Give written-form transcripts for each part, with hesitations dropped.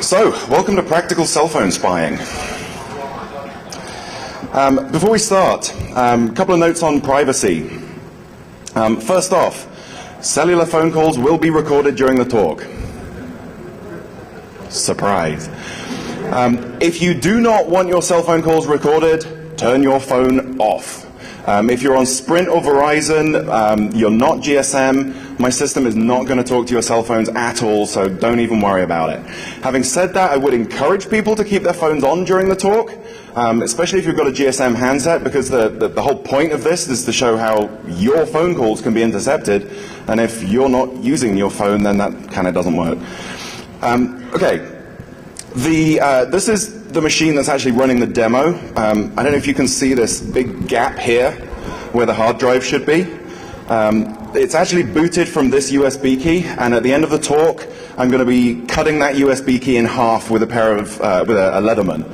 So, welcome to Practical Cell Phone Spying. Before we start, a couple of notes on privacy. First off, cellular phone calls will be recorded during the talk. Surprise. If you do not want your cell phone calls recorded, turn your phone off. If you're on Sprint or Verizon, you're not GSM, my system is not going to talk to your cell phones at all, so don't even worry about it. Having said that, I would encourage people to keep their phones on during the talk, especially if you've got a GSM handset, because the whole point of this is to show how your phone calls can be intercepted, and if you're not using your phone, then that kind of doesn't work. Okay, this is the machine that's actually running the demo. I don't know if you can see this big gap here where the hard drive should be. It's actually booted from this USB key, and at the end of the talk, I'm going to be cutting that USB key in half with a pair of with a Leatherman.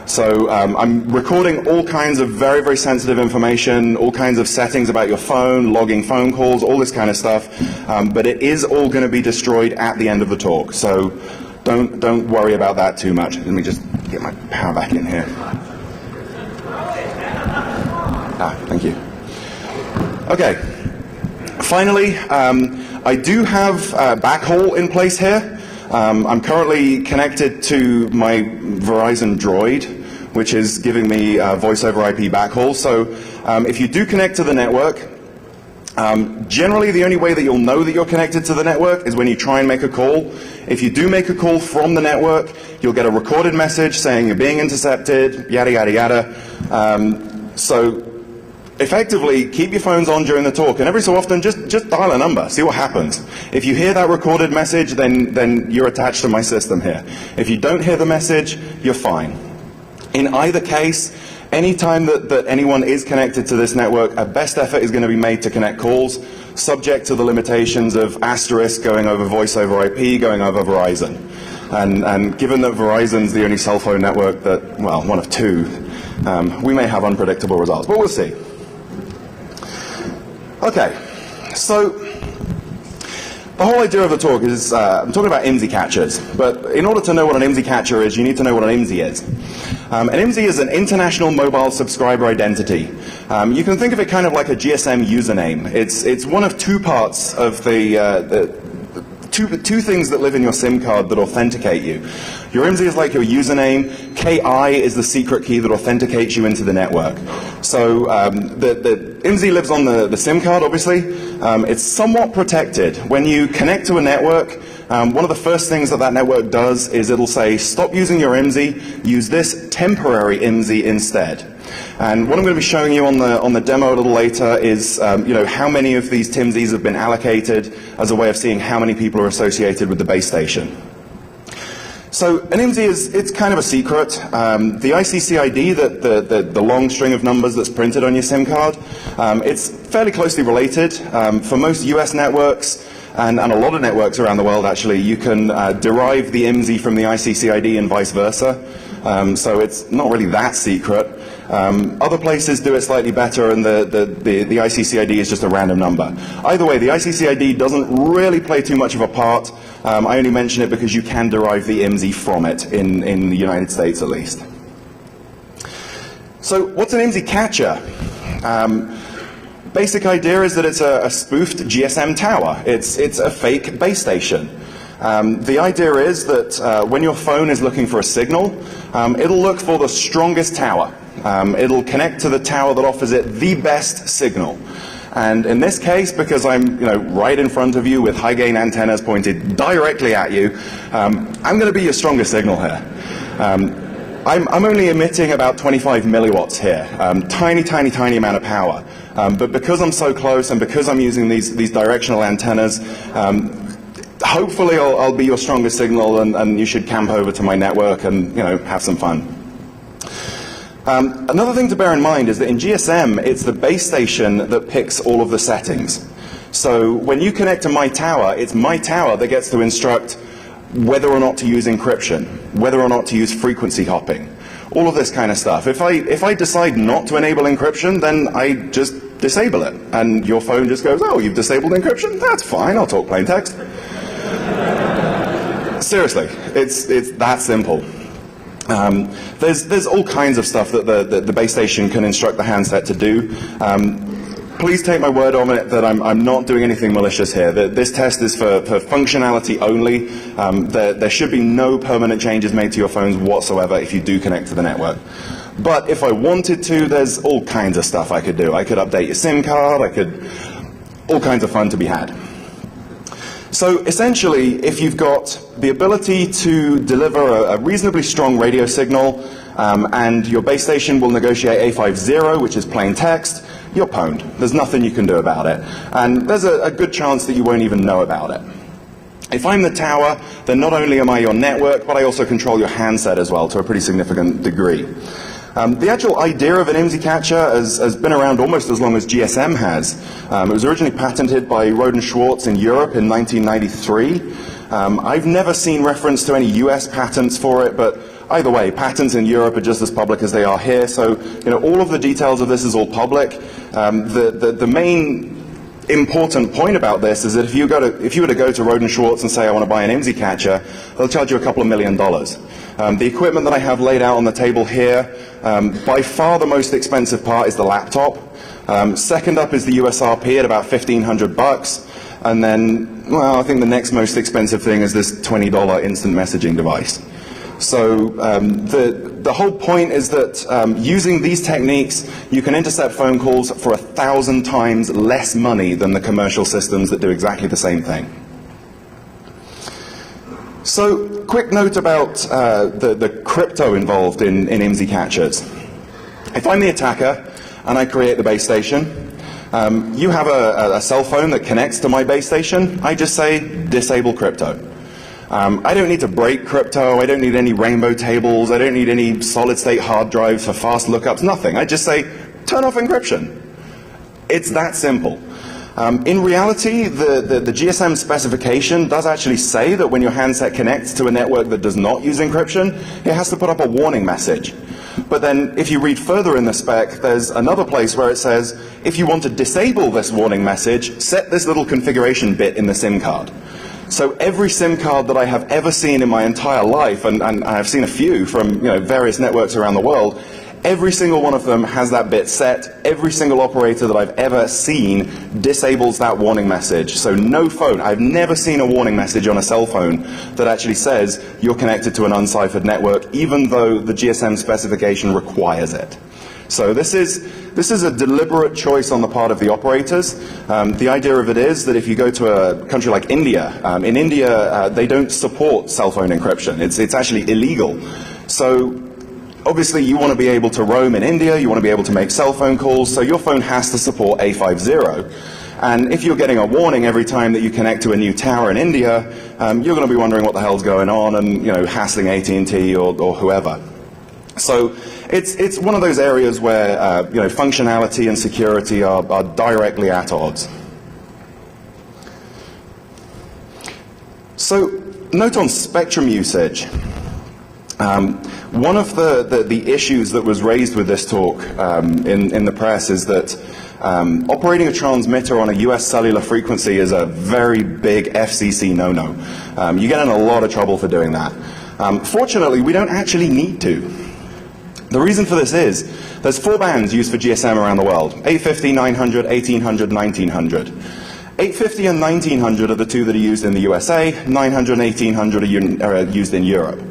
So I'm recording all kinds of very, very sensitive information, all kinds of settings about your phone, logging phone calls, all this kind of stuff. But it is all going to be destroyed at the end of the talk. So don't worry about that too much. Let me just get my power back in here. Thank you. Okay. Finally, I do have a backhaul in place here. I'm currently connected to my Verizon Droid, which is giving me voice over IP backhaul. So if you do connect to the network, generally the only way that you'll know that you're connected to the network is when you try and make a call. If you do make a call from the network, you'll get a recorded message saying you're being intercepted, yada, yada, yada. So effectively, keep your phones on during the talk, and every so often, just dial a number, see what happens. If you hear that recorded message, then you're attached to my system here. If you don't hear the message, you're fine. In either case, any time that anyone is connected to this network, a best effort is going to be made to connect calls, subject to the limitations of asterisk going over voice over IP, going over Verizon. And given that Verizon's the only cell phone network that, well, one of two, we may have unpredictable results, but we'll see. Okay, so the whole idea of the talk is, I'm talking about IMSI catchers, but in order to know what an IMSI catcher is, you need to know what an IMSI is. An IMSI is an International Mobile Subscriber Identity. You can think of it kind of like a GSM username. It's one of two parts of two things that live in your SIM card that authenticate you. Your IMSI is like your username. KI is the secret key that authenticates you into the network. So the IMSI lives on the SIM card, obviously. It's somewhat protected. When you connect to a network, one of the first things that network does is it'll say, stop using your IMSI, use this temporary IMSI instead. And what I'm going to be showing you on the demo a little later is how many of these TIMSIs have been allocated as a way of seeing how many people are associated with the base station. So an IMSI it's kind of a secret. The ICC ID, the long string of numbers that's printed on your SIM card, it's fairly closely related. For most US networks, and a lot of networks around the world actually, you can derive the IMSI from the ICC ID and vice versa. So it's not really that secret. Other places do it slightly better, and the ICC ID is just a random number. Either way, the ICC ID doesn't really play too much of a part. I only mention it because you can derive the IMSI from it, in the United States at least. So what's an IMSI catcher? Basic idea is that it's a spoofed GSM tower. It's a fake base station. The idea is that when your phone is looking for a signal, it'll look for the strongest tower. It'll connect to the tower that offers it the best signal. And in this case, because I'm right in front of you with high gain antennas pointed directly at you, I'm going to be your strongest signal here. I'm only emitting about 25 milliwatts here, tiny, tiny, tiny amount of power. But because I'm so close and because I'm using these directional antennas, hopefully I'll be your strongest signal, and you should camp over to my network and have some fun. Another thing to bear in mind is that in GSM, it's the base station that picks all of the settings. So when you connect to my tower, it's my tower that gets to instruct whether or not to use encryption, whether or not to use frequency hopping, all of this kind of stuff. If I decide not to enable encryption, then I just disable it, and your phone just goes, oh, you've disabled encryption? That's fine, I'll talk plain text. Seriously, it's that simple. There's all kinds of stuff that the base station can instruct the handset to do. Please take my word on it that I'm not doing anything malicious here. This test is for functionality only. There should be no permanent changes made to your phones whatsoever if you do connect to the network. But if I wanted to, there's all kinds of stuff I could do. I could update your SIM card. All kinds of fun to be had. So essentially, if you've got the ability to deliver a reasonably strong radio signal, and your base station will negotiate A50, which is plain text, you're pwned. There's nothing you can do about it. And there's a good chance that you won't even know about it. If I'm the tower, then not only am I your network, but I also control your handset as well to a pretty significant degree. The actual idea of an IMSI catcher has been around almost as long as GSM has. It was originally patented by Roden Schwartz in Europe in 1993. I've never seen reference to any US patents for it, but either way, patents in Europe are just as public as they are here, so all of the details of this is all public. The main important point about this is that if you were to go to Roden Schwartz and say, I want to buy an IMSI catcher, they'll charge you a couple of $1 million. The equipment that I have laid out on the table here, by far the most expensive part is the laptop. Second up is the USRP at about $1,500. And then, well, I think the next most expensive thing is this $20 instant messaging device. So the whole point is that using these techniques, you can intercept phone calls for 1,000 times less money than the commercial systems that do exactly the same thing. So, quick note about the crypto involved in IMSI catchers. If I'm the attacker and I create the base station, you have a cell phone that connects to my base station, I just say disable crypto. I don't need to break crypto, I don't need any rainbow tables, I don't need any solid state hard drives for fast lookups, nothing. I just say turn off encryption. It's that simple. In reality, the GSM specification does actually say that when your handset connects to a network that does not use encryption, it has to put up a warning message. But then if you read further in the spec, there's another place where it says, if you want to disable this warning message, set this little configuration bit in the SIM card. So every SIM card that I have ever seen in my entire life, and I've seen a few from various networks around the world, every single one of them has that bit set. Every single operator that I've ever seen disables that warning message. So no phone, I've never seen a warning message on a cell phone that actually says you're connected to an unciphered network, even though the GSM specification requires it. So this is a deliberate choice on the part of the operators. The idea of it is that if you go to a country like India, in India they don't support cell phone encryption. It's actually illegal. So obviously you want to be able to roam in India, you want to be able to make cell phone calls, so your phone has to support A50. And if you're getting a warning every time that you connect to a new tower in India, you're going to be wondering what the hell's going on and hassling AT&T or whoever. So it's one of those areas where functionality and security are directly at odds. So note on spectrum usage. One of the issues that was raised with this talk in the press is that operating a transmitter on a US cellular frequency is a very big FCC no-no. You get in a lot of trouble for doing that. Fortunately, we don't actually need to. The reason for this is, there's 4 bands used for GSM around the world, 850, 900, 1800, 1900. 850 and 1900 are the two that are used in the USA, 900 and 1800 are used in Europe.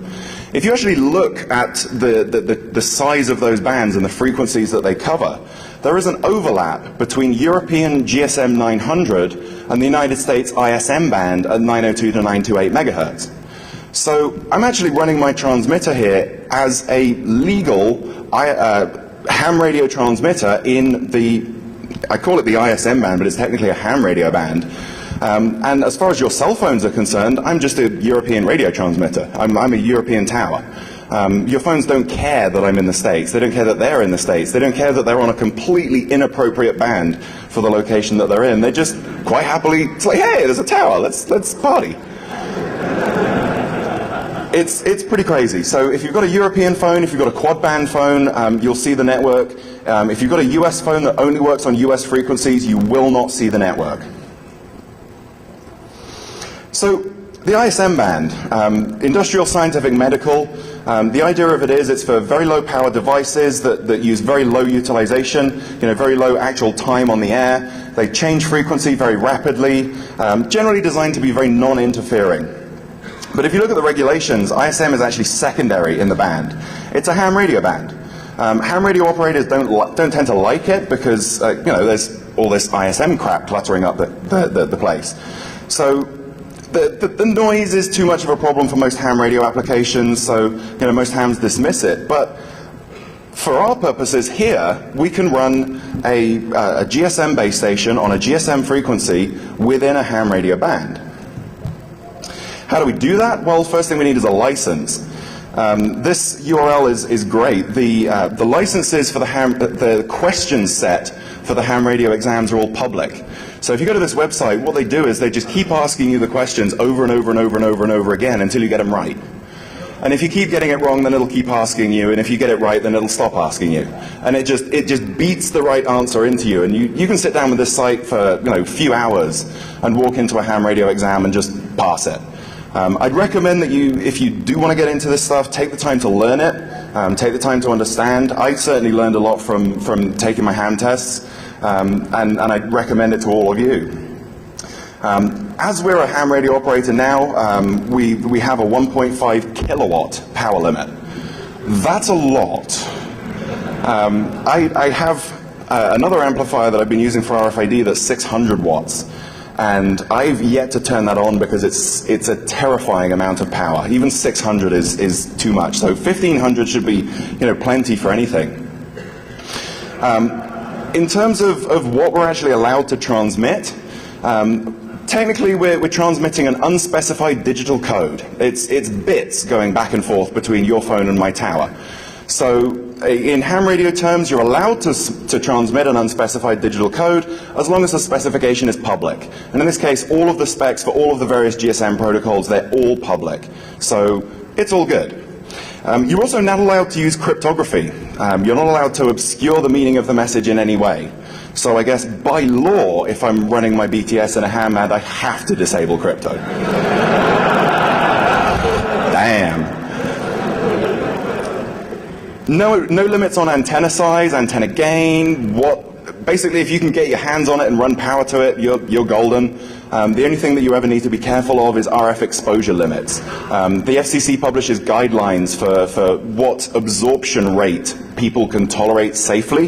If you actually look at the size of those bands and the frequencies that they cover, there is an overlap between European GSM 900 and the United States ISM band at 902 to 928 megahertz. So I'm actually running my transmitter here as a legal ham radio transmitter in I call it the ISM band, but it's technically a ham radio band. And as far as your cell phones are concerned, I'm just a European radio transmitter. I'm a European tower. Your phones don't care that I'm in the States. They don't care that they're in the States. They don't care that they're on a completely inappropriate band for the location that they're in. They just quite happily say, hey, there's a tower, let's party. It's pretty crazy. So if you've got a European phone, if you've got a quad band phone, you'll see the network. If you've got a US phone that only works on US frequencies, you will not see the network. So the ISM band, industrial, scientific, medical. The idea of it is it's for very low power devices that use very low utilization, very low actual time on the air. They change frequency very rapidly, generally designed to be very non-interfering. But if you look at the regulations, ISM is actually secondary in the band. It's a ham radio band. Ham radio operators don't tend to like it because there's all this ISM crap cluttering up the place. So the noise is too much of a problem for most ham radio applications, so most hams dismiss it. But for our purposes here, we can run a GSM base station on a GSM frequency within a ham radio band. How do we do that? Well, first thing we need is a license. This URL is great. The licenses for the question set for the ham radio exams are all public. So if you go to this website, what they do is they just keep asking you the questions over and over and over and over and over again until you get them right. And if you keep getting it wrong, then it'll keep asking you, and if you get it right, then it'll stop asking you. And it just beats the right answer into you, and you can sit down with this site for a few hours and walk into a ham radio exam and just pass it. I'd recommend that if you do want to get into this stuff, take the time to learn it, take the time to understand. I certainly learned a lot from taking my ham tests, and I'd recommend it to all of you. As we're a ham radio operator now, we have a 1.5 kilowatt power limit. That's a lot. I have another amplifier that I've been using for RFID that's 600 watts. And I've yet to turn that on because it's a terrifying amount of power. Even 600 is too much. So 1500 should be plenty for anything. In terms of what we're actually allowed to transmit, technically we're transmitting an unspecified digital code. It's bits going back and forth between your phone and my tower. So in ham radio terms, you're allowed to transmit an unspecified digital code as long as the specification is public. And in this case, all of the specs for all of the various GSM protocols, they're all public. So it's all good. You're also not allowed to use cryptography. You're not allowed to obscure the meaning of the message in any way. So I guess by law, if I'm running my BTS in a ham band, I have to disable crypto. Damn. No limits on antenna size, antenna gain. Basically, if you can get your hands on it and run power to it, you're golden. The only thing that you ever need to be careful of is RF exposure limits. The FCC publishes guidelines for what absorption rate people can tolerate safely.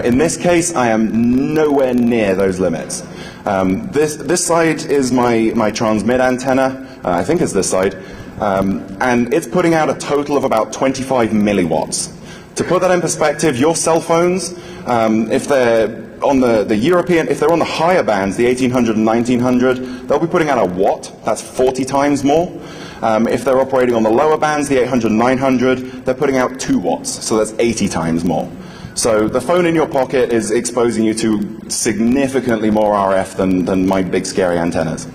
In this case, I am nowhere near those limits. This side is my transmit antenna. I think it's this side. And it's putting out a total of about 25 milliwatts. To put that in perspective, your cell phones, if they're on the European, if they're on the higher bands, the 1800 and 1900, they'll be putting out a watt. That's 40 times more. If they're operating on the lower bands, the 800 and 900, they're putting out 2 watts. So that's 80 times more. So the phone in your pocket is exposing you to significantly more RF than my big scary antennas.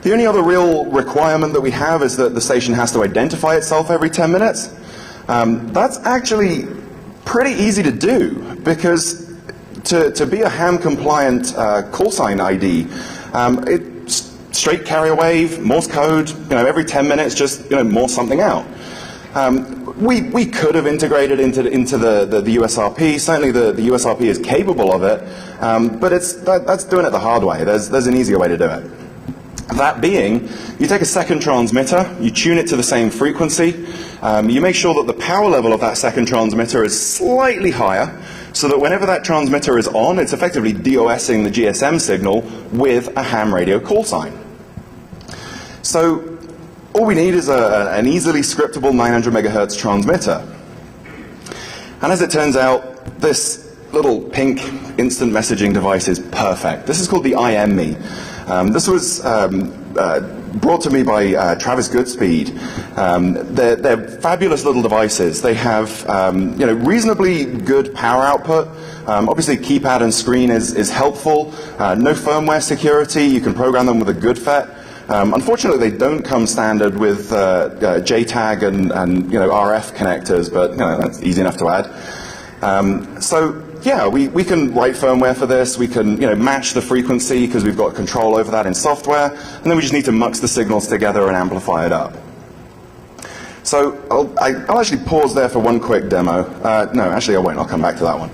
The only other real requirement that we have is that the station has to identify itself every 10 minutes. That's actually pretty easy to do because to be a ham-compliant call sign ID, it's straight carrier wave, Morse code, every 10 minutes just Morse something out. We could have integrated into the USRP. Certainly the USRP is capable of it, but that's doing it the hard way. There's an easier way to do it. That being, you take a second transmitter, you tune it to the same frequency, you make sure that the power level of that second transmitter is slightly higher, so that whenever that transmitter is on, it's effectively DOSing the GSM signal with a ham radio call sign. So all we need is an easily scriptable 900 megahertz transmitter. And as it turns out, this little pink instant messaging device is perfect. This is called the IMMe. This was brought to me by Travis Goodspeed. They're fabulous little devices. They have reasonably good power output. Obviously, keypad and screen is helpful. No firmware security. You can program them with a good FET. Unfortunately, they don't come standard with JTAG and RF connectors, but that's easy enough to add. So yeah, we can write firmware for this. We can match the frequency because we've got control over that in software. And then we just need to mux the signals together and amplify it up. So I'll actually pause there for one quick demo. No, actually I won't. I'll come back to that one.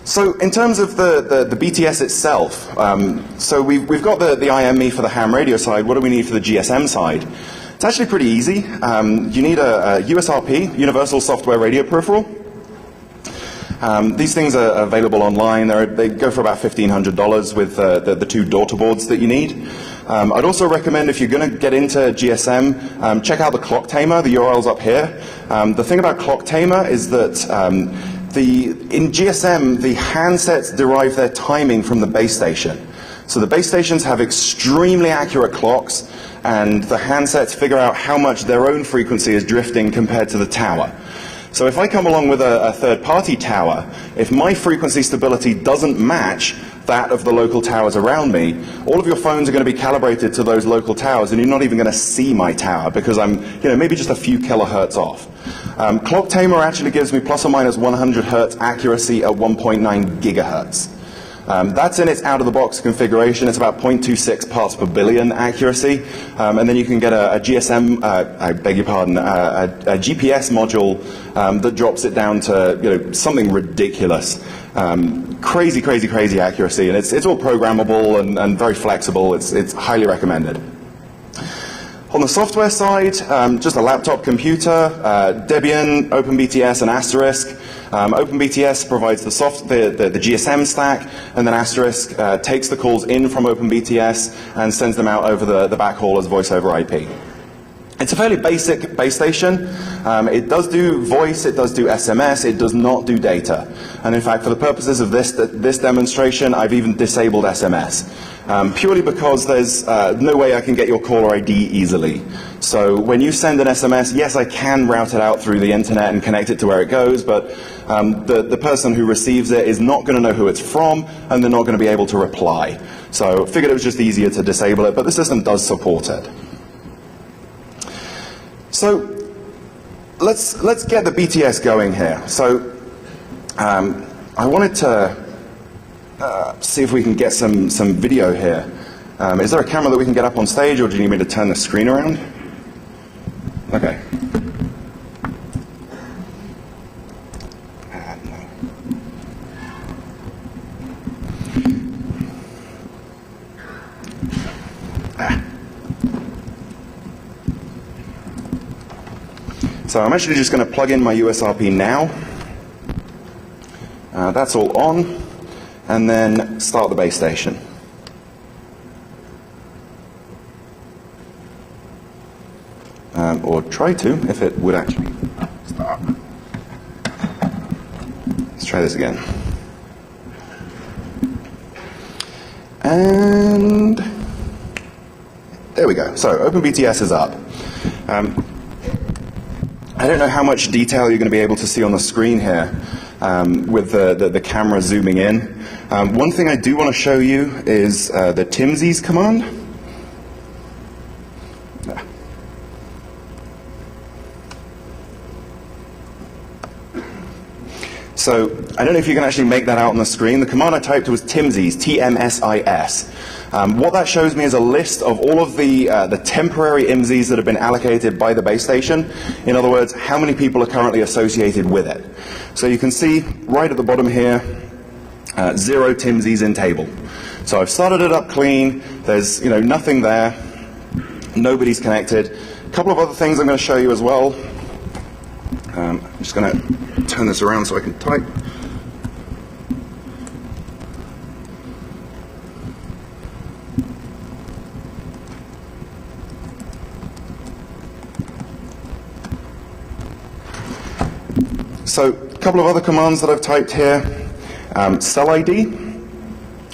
So in terms of the BTS itself, so we've got the IME for the ham radio side. What do we need for the GSM side? It's actually pretty easy. You need a USRP, Universal Software Radio Peripheral. These things are available online. They go for about $1,500 with the two daughter boards that you need. I'd also recommend, if you're going to get into GSM, check out the clock tamer. The URL's up here. The thing about clock tamer is that in GSM, the handsets derive their timing from the base station. So the base stations have extremely accurate clocks, and the handsets figure out how much their own frequency is drifting compared to the tower. So if I come along with a third-party tower, if my frequency stability doesn't match that of the local towers around me, all of your phones are going to be calibrated to those local towers, and you're not even going to see my tower because I'm maybe just a few kilohertz off. Clock tamer actually gives me plus or minus 100 hertz accuracy at 1.9 gigahertz. That's in its out-of-the-box configuration. It's about 0.26 parts per billion accuracy. And then you can get a GSM, I beg your pardon, a GPS module that drops it down to something ridiculous. Crazy, crazy, crazy accuracy. And it's all programmable and very flexible. It's highly recommended. On the software side, just a laptop computer, Debian, OpenBTS, and Asterisk. OpenBTS provides the GSM stack, and then Asterisk takes the calls in from OpenBTS and sends them out over the backhaul as voice over IP. It's a fairly basic base station. It does do voice, it does do SMS, it does not do data. And in fact, for the purposes of this demonstration, I've even disabled SMS. Purely because there's no way I can get your caller ID easily. So when you send an SMS, yes, I can route it out through the internet and connect it to where it goes, but the person who receives it is not going to know who it's from, and they're not going to be able to reply. So I figured it was just easier to disable it, but the system does support it. So let's get the BTS going here. So I wanted to see if we can get some video here. Is there a camera that we can get up on stage, or do you need me to turn the screen around? Okay. So I'm actually just going to plug in my USRP now. That's all on. And then start the base station. Or try to, if it would actually start. Let's try this again. And there we go. So OpenBTS is up. I don't know how much detail you're going to be able to see on the screen here with the camera zooming in. One thing I do want to show you is the TIMSIS command. So I don't know if you can actually make that out on the screen. The command I typed was TIMSIS, T-M-S-I-S. What that shows me is a list of all of the temporary IMSIs that have been allocated by the base station. In other words, how many people are currently associated with it. So you can see right at the bottom here, 0 TIMSIs in table. So I've started it up clean. There's nothing there. Nobody's connected. A couple of other things I'm going to show you as well. I'm just going to turn this around so I can type. So a couple of other commands that I've typed here. Cell ID.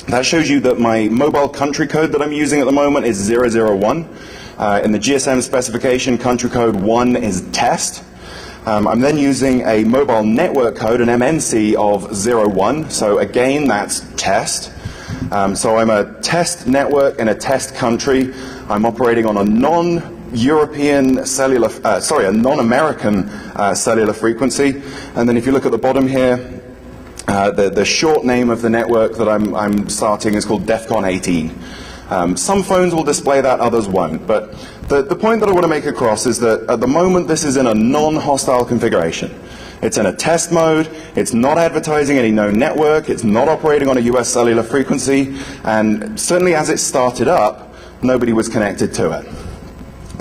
That shows you that my mobile country code that I'm using at the moment is 001. In the GSM specification, country code 1 is test. I'm then using a mobile network code, an MNC of 01. So again, that's test. So I'm a test network in a test country. I'm operating on a non-European cellular, a non-American cellular frequency. And then if you look at the bottom here, The short name of the network that I'm starting is called DEFCON 18. Some phones will display that, others won't. But the point that I want to make across is that at the moment this is in a non-hostile configuration. It's in a test mode, it's not advertising any known network, it's not operating on a US cellular frequency, and certainly as it started up, nobody was connected to it.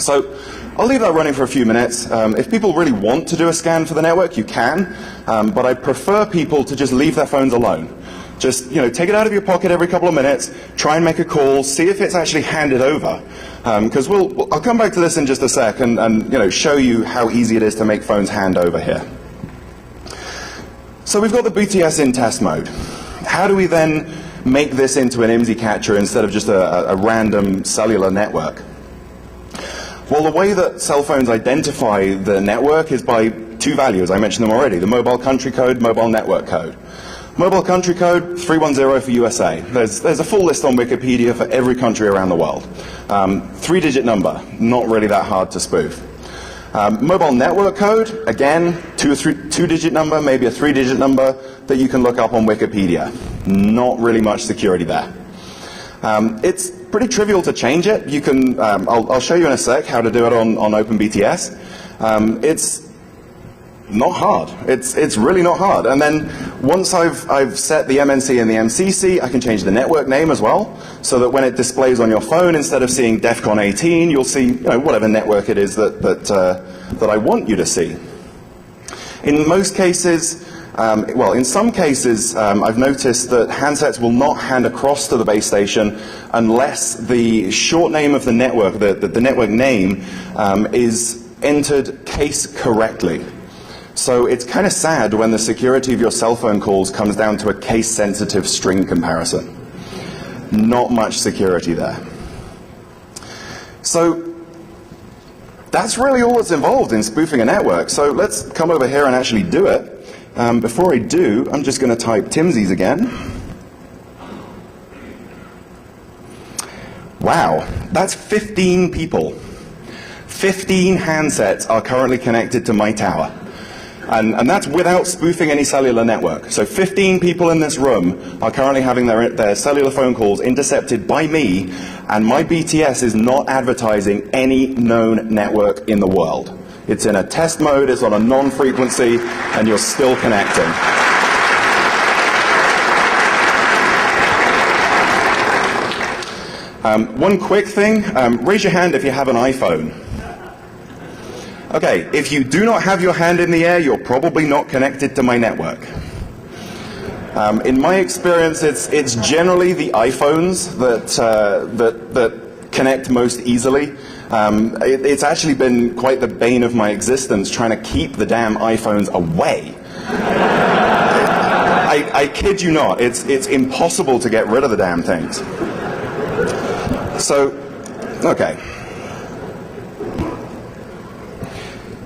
So I'll leave that running for a few minutes. If people really want to do a scan for the network, you can, but I prefer people to just leave their phones alone. Just take it out of your pocket every couple of minutes, try and make a call, see if it's actually handed over. Because I'll come back to this in just a sec and show you how easy it is to make phones hand over here. So we've got the BTS in test mode. How do we then make this into an IMSI catcher instead of just a random cellular network? Well, the way that cell phones identify the network is by two values. I mentioned them already, the mobile country code, mobile network code. Mobile country code, 310 for USA. There's a full list on Wikipedia for every country around the world. 3-digit number, not really that hard to spoof. Mobile network code, again, two-digit number, maybe a 3-digit number that you can look up on Wikipedia. Not really much security there. It's pretty trivial to change it. You can, I'll show you in a sec how to do it on OpenBTS. It's not hard. It's really not hard. And then once I've set the MNC and the MCC, I can change the network name as well, so that when it displays on your phone, instead of seeing DEFCON 18, you'll see whatever network it is that I want you to see. In most cases, well, in some cases, I've noticed that handsets will not hand across to the base station unless the short name of the network, the network name, is entered case correctly. So it's kind of sad when the security of your cell phone calls comes down to a case-sensitive string comparison. Not much security there. So that's really all that's involved in spoofing a network. So let's come over here and actually do it. Before I do, I'm just going to type TIMSIs again. Wow, that's 15 people. 15 handsets are currently connected to my tower. And that's without spoofing any cellular network. So 15 people in this room are currently having their cellular phone calls intercepted by me, and my BTS is not advertising any known network in the world. It's in a test mode, it's on a non-frequency, and you're still connecting. One quick thing, raise your hand if you have an iPhone. Okay, if you do not have your hand in the air, you're probably not connected to my network. In my experience, it's generally the iPhones that connect most easily. It's actually been quite the bane of my existence trying to keep the damn iPhones away. I kid you not, it's impossible to get rid of the damn things. So, okay.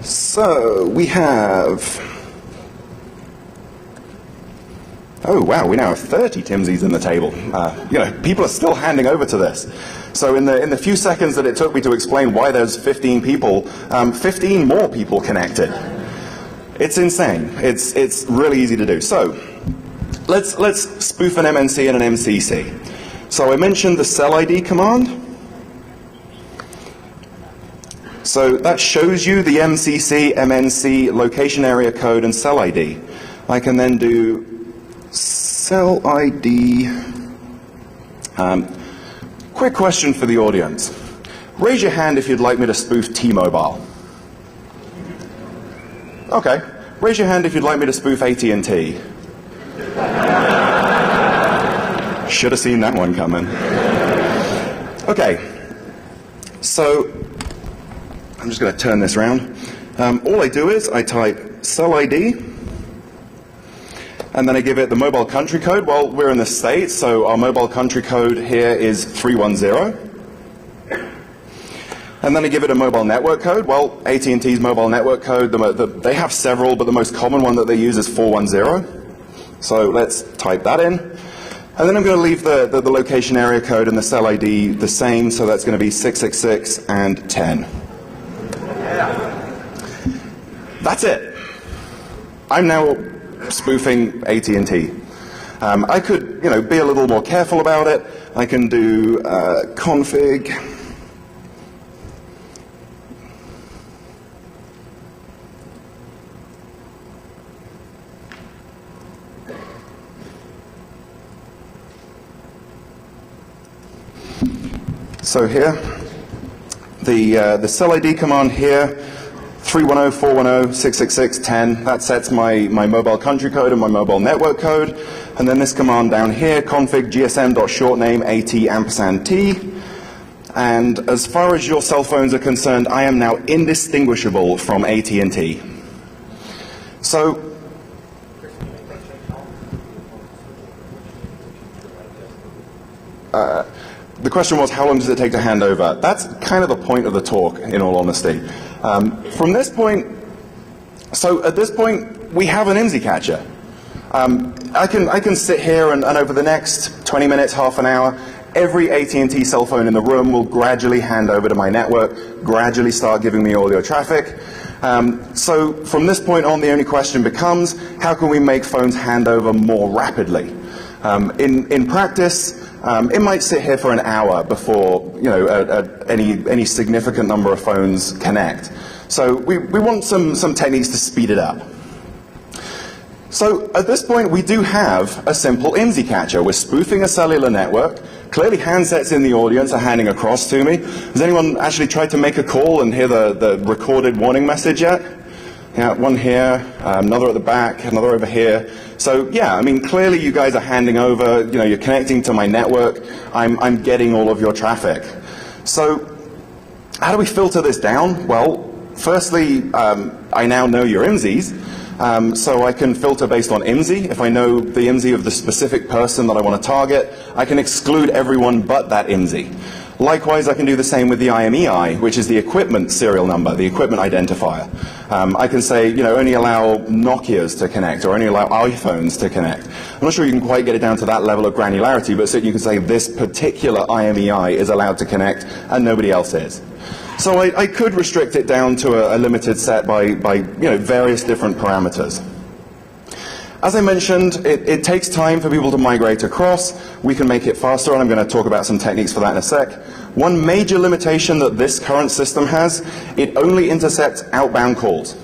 So we have, oh wow, we now have 30 TIMSIs in the table. People are still handing over to this. So in the few seconds that it took me to explain why there's 15 people, 15 more people connected. It's insane. It's really easy to do. So let's spoof an MNC and an MCC. So I mentioned the cell ID command. So that shows you the MCC, MNC, location area code, and cell ID. I can then do cell ID. Quick question for the audience. Raise your hand if you'd like me to spoof T-Mobile. Okay. Raise your hand if you'd like me to spoof AT&T. Should have seen that one coming. Okay. So I'm just going to turn this around. All I do is I type cell ID, and then I give it the mobile country code. Well, we're in the States, so our mobile country code here is 310. And then I give it a mobile network code. Well, AT&T's mobile network code, they have several, but the most common one that they use is 410. So let's type that in. And then I'm going to leave the location area code and the cell ID the same, so that's going to be 666 and 10. That's it. I'm now spoofing AT&T. I could, be a little more careful about it. I can do config. So here, the cell ID command here, 310-410-666-10, that sets my mobile country code and my mobile network code. And then this command down here, config gsm.shortname AT&T. And as far as your cell phones are concerned, I am now indistinguishable from AT&T. So, the question was, how long does it take to hand over? That's kind of the point of the talk, in all honesty. From this point, so at this point, we have an IMSI catcher. I can sit here and over the next 20 minutes, half an hour, every AT&T cell phone in the room will gradually hand over to my network, gradually start giving me audio traffic. So from this point on, the only question becomes, how can we make phones hand over more rapidly? In practice, it might sit here for an hour before any significant number of phones connect. So we want some techniques to speed it up. So at this point, we do have a simple IMSI catcher. We're spoofing a cellular network. Clearly, handsets in the audience are handing across to me. Has anyone actually tried to make a call and hear the recorded warning message yet? Yeah, one here, another at the back, another over here. So yeah, I mean, clearly you guys are handing over, you're connecting to my network. I'm getting all of your traffic. So how do we filter this down? Well, firstly, I now know your IMSIs. So I can filter based on IMSI. If I know the IMSI of the specific person that I want to target, I can exclude everyone but that IMSI. Likewise, I can do the same with the IMEI, which is the equipment serial number, the equipment identifier. I can say, only allow Nokias to connect, or only allow iPhones to connect. I'm not sure you can quite get it down to that level of granularity, but certainly you can say this particular IMEI is allowed to connect and nobody else is. So I could restrict it down to a limited set by various different parameters. As I mentioned, it takes time for people to migrate across. We can make it faster, and I'm going to talk about some techniques for that in a sec. One major limitation that this current system has, it only intercepts outbound calls.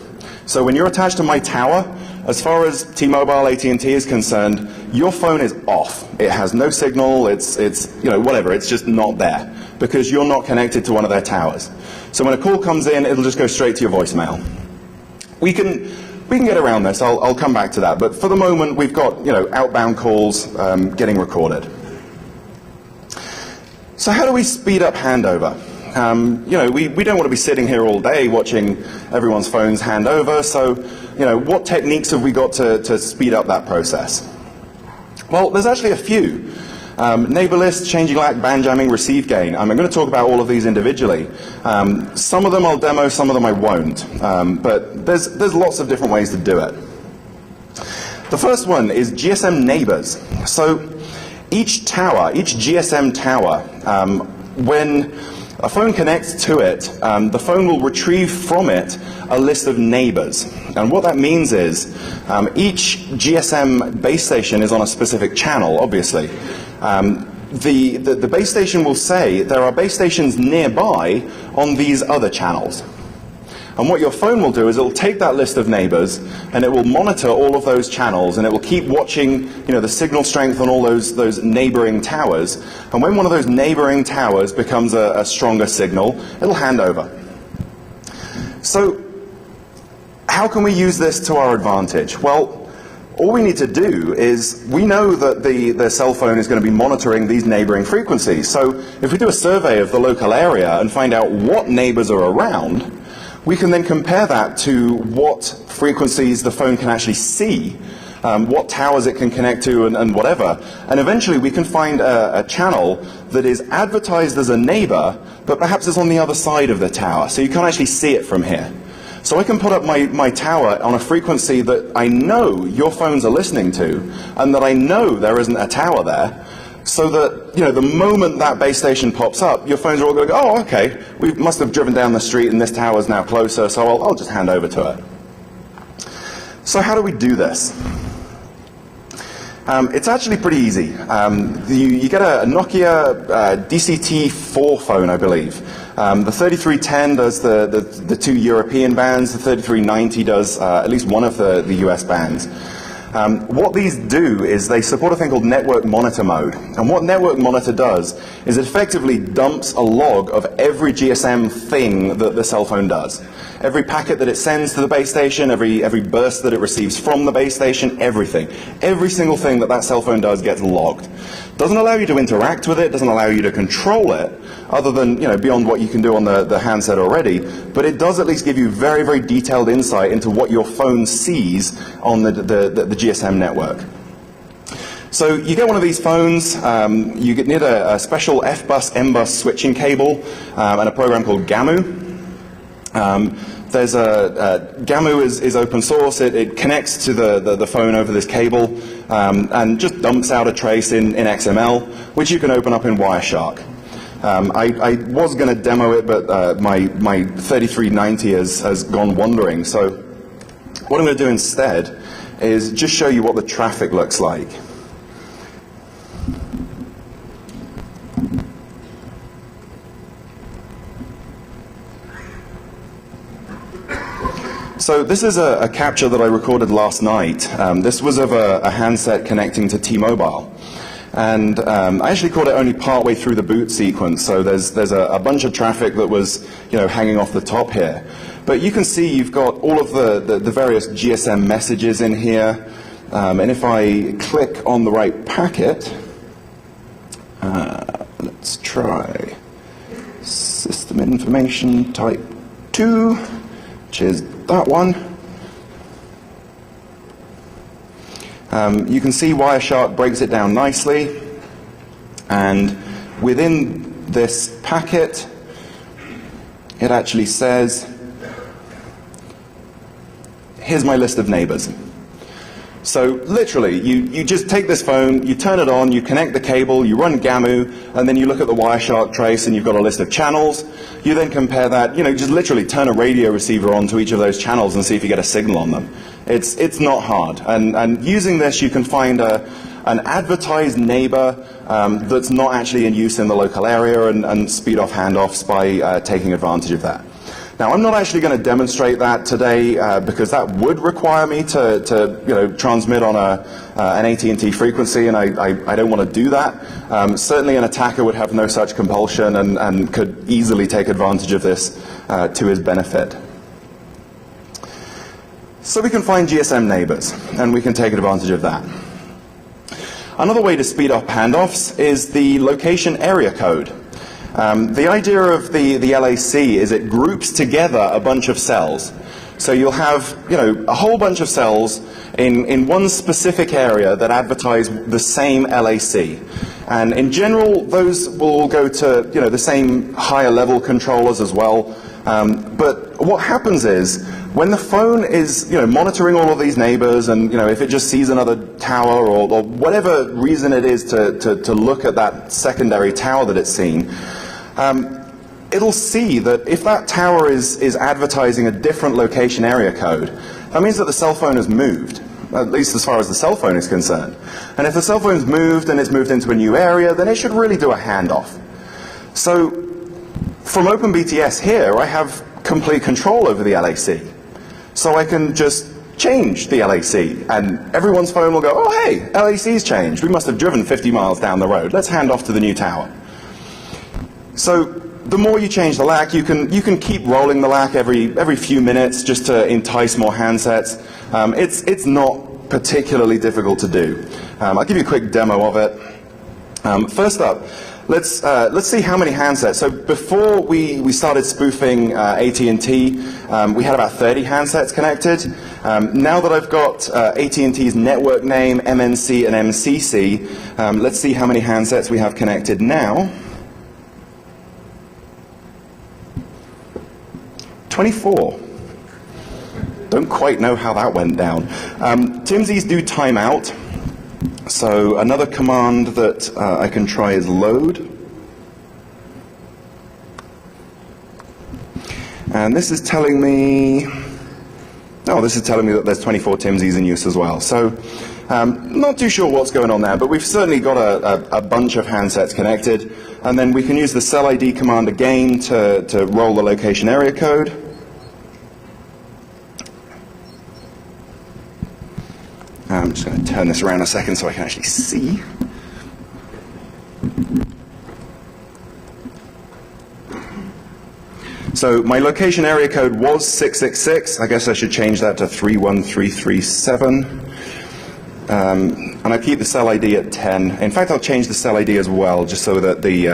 So when you're attached to my tower, as far as T-Mobile, AT&T is concerned, your phone is off. It has no signal, it's whatever, it's just not there, because you're not connected to one of their towers. So when a call comes in, it'll just go straight to your voicemail. We can get around this, I'll come back to that, but for the moment we've got outbound calls getting recorded. So how do we speed up handover? We don't want to be sitting here all day watching everyone's phones hand over, so what techniques have we got to speed up that process? Well, there's actually a few. Neighbor list, changing lag, band jamming, receive gain. I'm going to talk about all of these individually. Some of them I'll demo, some of them I won't. But there's lots of different ways to do it. The first one is GSM neighbors. So each tower, each GSM tower, when a phone connects to it, the phone will retrieve from it a list of neighbors. And what that means is each GSM base station is on a specific channel, obviously. The base station will say there are base stations nearby on these other channels. And what your phone will do is it will take that list of neighbors and it will monitor all of those channels, and it will keep watching the signal strength on all those neighboring towers. And when one of those neighboring towers becomes a stronger signal, it'll hand over. So how can we use this to our advantage? Well, all we need to do is, we know that the cell phone is going to be monitoring these neighboring frequencies. So if we do a survey of the local area and find out what neighbors are around, we can then compare that to what frequencies the phone can actually see, what towers it can connect to and whatever. And eventually we can find a channel that is advertised as a neighbor, but perhaps is on the other side of the tower, so you can't actually see it from here. So I can put up my tower on a frequency that I know your phones are listening to, and that I know there isn't a tower there, so that the moment that base station pops up, your phones are all going to go, oh, okay, we must have driven down the street and this tower is now closer, so I'll just hand over to it. So how do we do this? It's actually pretty easy. You get a Nokia DCT-4 phone, I believe. The 3310 does the two European bands. The 3390 does at least one of the US bands. What these do is they support a thing called network monitor mode. And what network monitor does is it effectively dumps a log of every GSM thing that the cell phone does. Every packet that it sends to the base station, every burst that it receives from the base station, everything. Every single thing that that cell phone does gets logged. Doesn't allow you to interact with it, doesn't allow you to control it, other than, beyond what you can do on the handset already, but it does at least give you very, very detailed insight into what your phone sees on the GSM network. So you get one of these phones, you need a special F-bus, M-bus switching cable, and a program called GAMU. GAMU is open source. It connects to the phone over this cable and just dumps out a trace in XML, which you can open up in Wireshark. I was going to demo it, but my 3390 has gone wandering. So what I'm going to do instead is just show you what the traffic looks like. So this is a capture that I recorded last night. This was of a handset connecting to T-Mobile. And I actually caught it only partway through the boot sequence, so there's a bunch of traffic that was hanging off the top here. But you can see you've got all of the various GSM messages in here. And if I click on the right packet, let's try System Information Type 2, which is that one. You can see Wireshark breaks it down nicely, and within this packet it actually says, here's my list of neighbors. So literally, you just take this phone, you turn it on, you connect the cable, you run GAMU, and then you look at the Wireshark trace and you've got a list of channels. You then compare that, just literally turn a radio receiver onto each of those channels and see if you get a signal on them. It's not hard. And using this, you can find an advertised neighbor that's not actually in use in the local area and speed off handoffs by taking advantage of that. Now, I'm not actually going to demonstrate that today because that would require me to transmit on an AT&T frequency, and I don't want to do that. Certainly an attacker would have no such compulsion and could easily take advantage of this to his benefit. So we can find GSM neighbors, and we can take advantage of that. Another way to speed up handoffs is the location area code. The idea of the LAC is it groups together a bunch of cells. So you'll have a whole bunch of cells in one specific area that advertise the same LAC. And in general, those will all go to the same higher level controllers as well. But what happens is, when the phone is monitoring all of these neighbors, and if it just sees another tower or whatever reason it is to look at that secondary tower that it's seen, it'll see that if that tower is advertising a different location area code, that means that the cell phone has moved, at least as far as the cell phone is concerned. And if the cell phone's moved and it's moved into a new area, then it should really do a handoff. So from OpenBTS here, I have complete control over the LAC. So I can just change the LAC, and everyone's phone will go, oh hey, LAC's changed. We must have driven 50 miles down the road. Let's hand off to the new tower. So the more you change the LAC, you can keep rolling the LAC every few minutes just to entice more handsets. It's not particularly difficult to do. I'll give you a quick demo of it. First up, let's see how many handsets. So before we started spoofing AT&T, we had about 30 handsets connected. Now that I've got AT&T's network name, MNC, and MCC, let's see how many handsets we have connected now. 24. Don't quite know how that went down. TIMSIs do timeout. So another command that I can try is load. And this is telling me, that there's 24 TIMSIs in use as well. So Not too sure what's going on there, but we've certainly got a bunch of handsets connected. And then we can use the cell ID command again to roll the location area code. I'm just going to turn this around a second so I can actually see. So my location area code was 666. I guess I should change that to 31337. And I keep the cell ID at 10. In fact, I'll change the cell ID as well, just so that the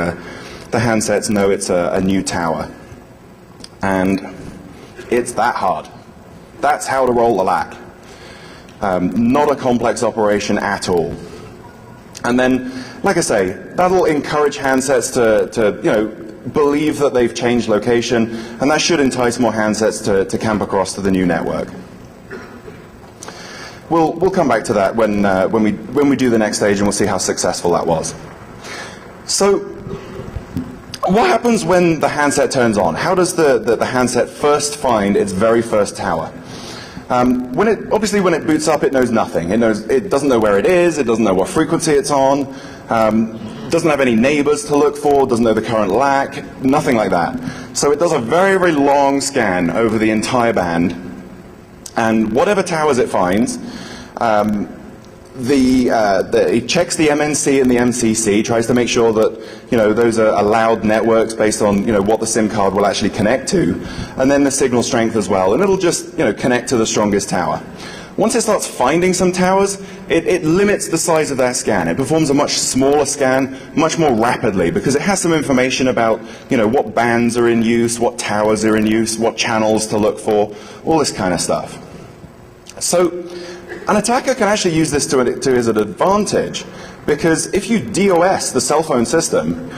handsets know it's a new tower. And it's that hard. That's how to roll the LAC. Not a complex operation at all. And then, like I say, that'll encourage handsets to believe that they've changed location, and that should entice more handsets to camp across to the new network. We'll come back to that when we do the next stage, and we'll see how successful that was. So, what happens when the handset turns on? How does the handset first find its very first tower? Obviously, when it boots up, it knows nothing. It doesn't know where it is. It doesn't know what frequency it's on. Doesn't have any neighbors to look for. Doesn't know the current LAC. Nothing like that. So it does a very, very long scan over the entire band, and whatever towers it finds, it checks the MNC and the MCC, tries to make sure that those are allowed networks based on what the SIM card will actually connect to, and then the signal strength as well, and it'll just connect to the strongest tower. Once it starts finding some towers, it limits the size of that scan. It performs a much smaller scan, much more rapidly, because it has some information about what bands are in use, what towers are in use, what channels to look for, all this kind of stuff. So an attacker can actually use this to his advantage, because if you DOS the cell phone system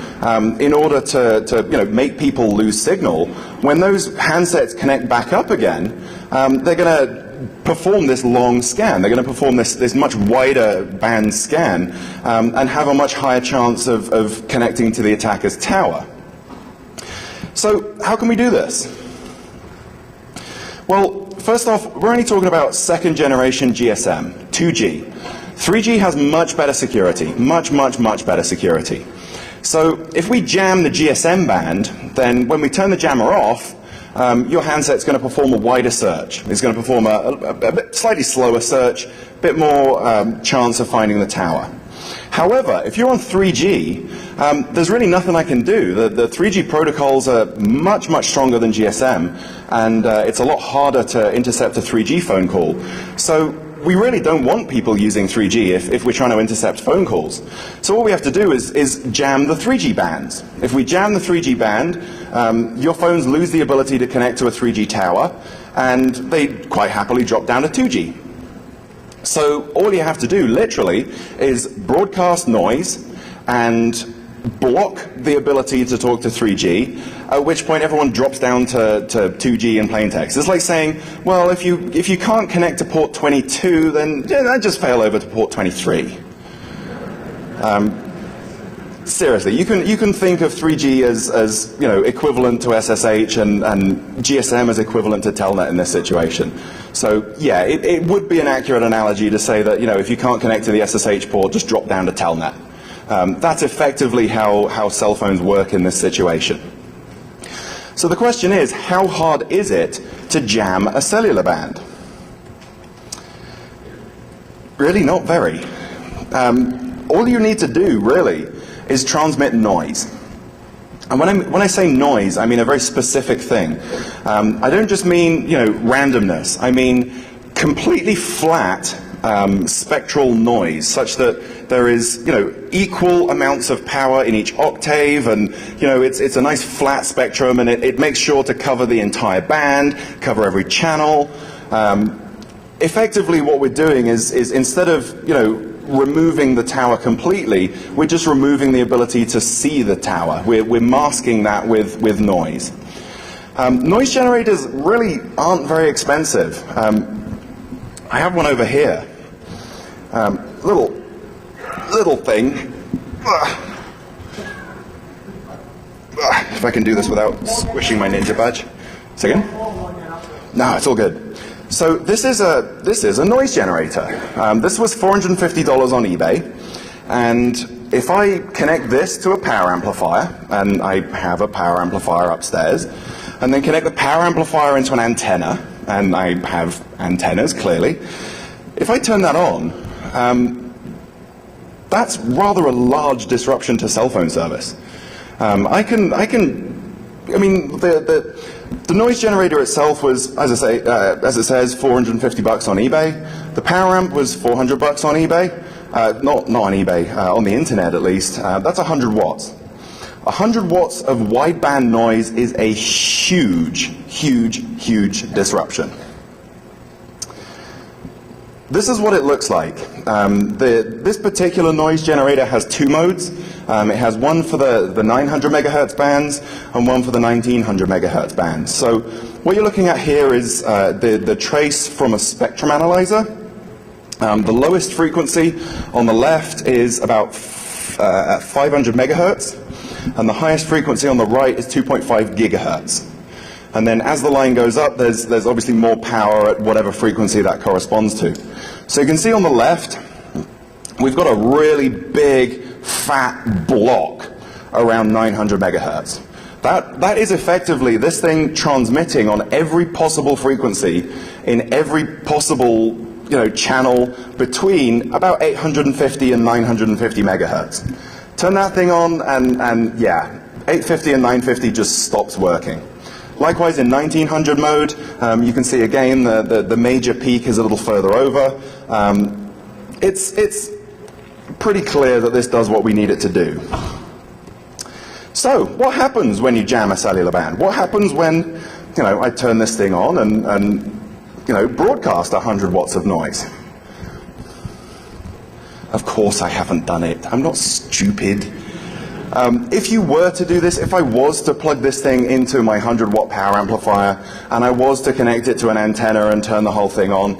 in order to make people lose signal, when those handsets connect back up again, they're going to perform this long scan. They're going to perform this much wider band scan and have a much higher chance of connecting to the attacker's tower. So how can we do this? Well, first off, we're only talking about second generation GSM, 2G. 3G has much better security, much, much, much better security. So if we jam the GSM band, then when we turn the jammer off, your handset's going to perform a wider search. It's going to perform a bit slightly slower search, a bit more chance of finding the tower. However, if you're on 3G, there's really nothing I can do. The 3G protocols are much, much stronger than GSM, and it's a lot harder to intercept a 3G phone call. So we really don't want people using 3G if we're trying to intercept phone calls. So what we have to do is jam the 3G bands. If we jam the 3G band, your phones lose the ability to connect to a 3G tower, and they quite happily drop down to 2G. So all you have to do, literally, is broadcast noise and block the ability to talk to 3G, at which point everyone drops down to 2G in plain text. It's like saying, well, if you can't connect to port 22, then just fail over to port 23. Seriously, you can think of 3G as equivalent to SSH and GSM as equivalent to Telnet in this situation. So yeah, it would be an accurate analogy to say that if you can't connect to the SSH port, just drop down to Telnet. That's effectively how cell phones work in this situation. So the question is, how hard is it to jam a cellular band? Really not very. All you need to do, really, is transmit noise. And when I say noise, I mean a very specific thing. I don't just mean randomness. I mean completely flat spectral noise, such that there is equal amounts of power in each octave, and it's a nice flat spectrum, and it makes sure to cover the entire band, cover every channel. Effectively, what we're doing is instead of removing the tower completely, we're just removing the ability to see the tower. We're masking that with noise. Noise generators really aren't very expensive. I have one over here. Little thing. If I can do this without squishing my ninja badge. Second? No, it's all good. So this is a noise generator. This was $450 on eBay, and if I connect this to a power amplifier, and I have a power amplifier upstairs, and then connect the power amplifier into an antenna, and I have antennas clearly, if I turn that on, that's rather a large disruption to cell phone service. I mean, the noise generator itself was, as it says, $450 on eBay. The power amp was $400 on eBay. Not on eBay, on the internet at least. That's 100 watts. 100 watts of wideband noise is a huge, huge, huge disruption. This is what it looks like. This particular noise generator has two modes. It has one for the 900 megahertz bands and one for the 1900 megahertz bands. So what you're looking at here is the trace from a spectrum analyzer. The lowest frequency on the left is about 500 megahertz, and the highest frequency on the right is 2.5 gigahertz. And then as the line goes up, there's obviously more power at whatever frequency that corresponds to. So you can see on the left, we've got a really big, fat block around 900 megahertz. That is effectively this thing transmitting on every possible frequency in every possible channel between about 850 and 950 megahertz. Turn that thing on and yeah, 850 and 950 just stops working. Likewise, in 1900 mode, you can see again the major peak is a little further over. It's pretty clear that this does what we need it to do. So, what happens when you jam a cellular band? What happens when, I turn this thing on and broadcast 100 watts of noise? Of course I haven't done it. I'm not stupid. If you were to do this, if I was to plug this thing into my 100-watt power amplifier and I was to connect it to an antenna and turn the whole thing on,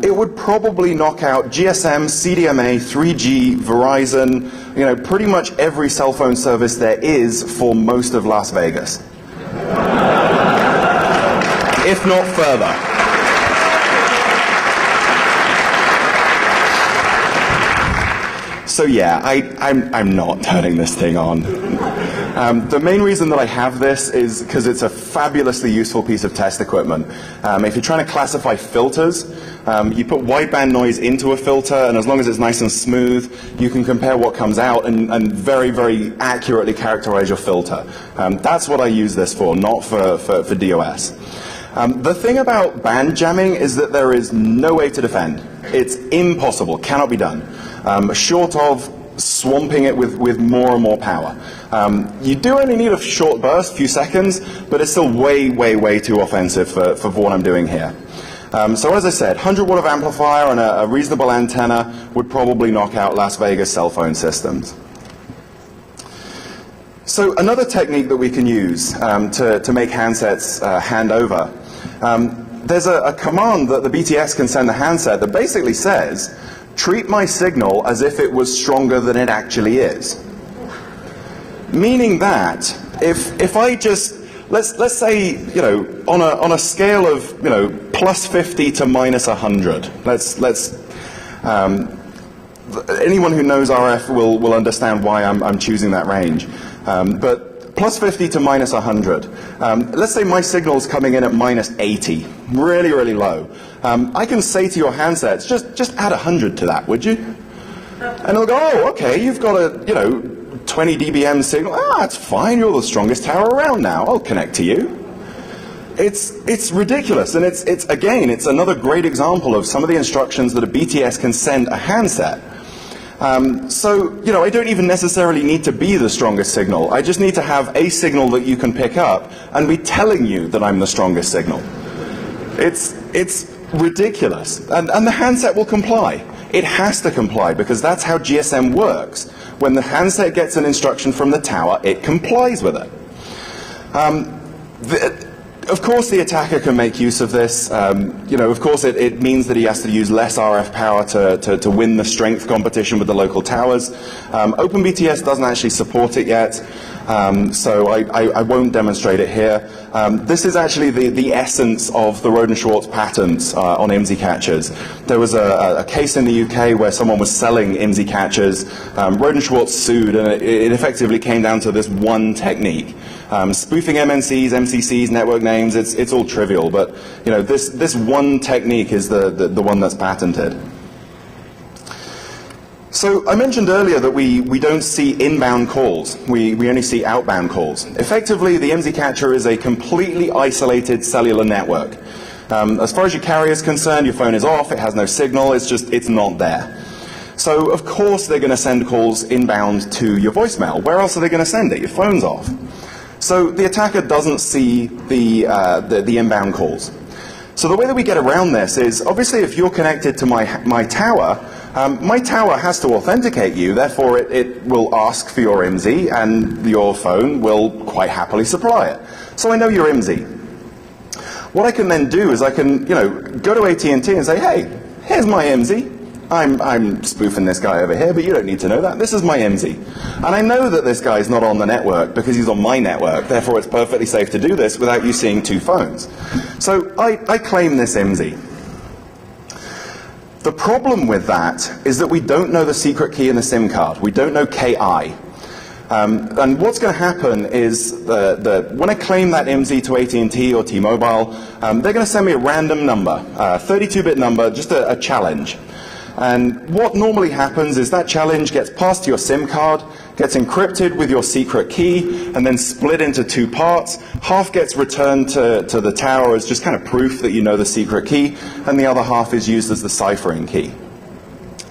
it would probably knock out GSM, CDMA, 3G, Verizon, pretty much every cell phone service there is for most of Las Vegas. If not further. So yeah, I'm not turning this thing on. The main reason that I have this is because it's a fabulously useful piece of test equipment. If you're trying to classify filters, you put wideband noise into a filter, and as long as it's nice and smooth, you can compare what comes out and very, very accurately characterize your filter. That's what I use this for, not for DOS. The thing about band jamming is that there is no way to defend. It's impossible, cannot be done. Short of swamping it with more and more power. You do only need a short burst, few seconds, but it's still way, way, way too offensive for what I'm doing here. So as I said, 100 watt of amplifier and a reasonable antenna would probably knock out Las Vegas cell phone systems. So another technique that we can use to make handsets hand over, there's a command that the BTS can send the handset that basically says, treat my signal as if it was stronger than it actually is. Meaning that if I just, let's say, on a scale of, plus 50 to minus 100, anyone who knows RF will understand why I'm choosing that range. But plus 50 to minus 100. Let's say my signal's coming in at minus 80, really, really low. I can say to your handsets, just add 100 to that, would you? And it'll go, oh, okay, you've got a, 20 dBm signal. Ah, that's fine, you're the strongest tower around now. I'll connect to you. It's ridiculous, and it's another great example of some of the instructions that a BTS can send a handset. So, I don't even necessarily need to be the strongest signal. I just need to have a signal that you can pick up and be telling you that I'm the strongest signal. It's ridiculous. And the handset will comply. It has to comply because that's how GSM works. When the handset gets an instruction from the tower, it complies with it. Of course, the attacker can make use of this. Of course, it means that he has to use less RF power to win the strength competition with the local towers. OpenBTS doesn't actually support it yet. So I won't demonstrate it here. This is actually the essence of the Rohde & Schwarz patents on IMSI catchers. There was a case in the UK where someone was selling IMSI catchers. Rohde & Schwarz sued, and it effectively came down to this one technique. Spoofing MNCs, MCCs, network names, it's all trivial, but this one technique is the one that's patented. So I mentioned earlier that we don't see inbound calls. We only see outbound calls. Effectively, the IMSI catcher is a completely isolated cellular network. As far as your carrier is concerned, your phone is off, it has no signal, it's not there. So of course they're going to send calls inbound to your voicemail. Where else are they going to send it? Your phone's off. So the attacker doesn't see the inbound calls. So the way that we get around this is, obviously if you're connected to my tower has to authenticate you, therefore it will ask for your IMSI, and your phone will quite happily supply it. So I know your IMSI. What I can then do is I can go to AT&T and say, hey, here's my IMSI. I'm spoofing this guy over here, but you don't need to know that. This is my IMSI. And I know that this guy's not on the network because he's on my network. Therefore, it's perfectly safe to do this without you seeing two phones. So I claim this IMSI. The problem with that is that we don't know the secret key in the SIM card. We don't know KI. And what's going to happen is when I claim that IMSI to AT&T or T-Mobile, they're going to send me a random number, 32-bit number, just a challenge. And what normally happens is that challenge gets passed to your SIM card, gets encrypted with your secret key, and then split into two parts. Half gets returned to the tower as just kind of proof that you know the secret key, and the other half is used as the ciphering key.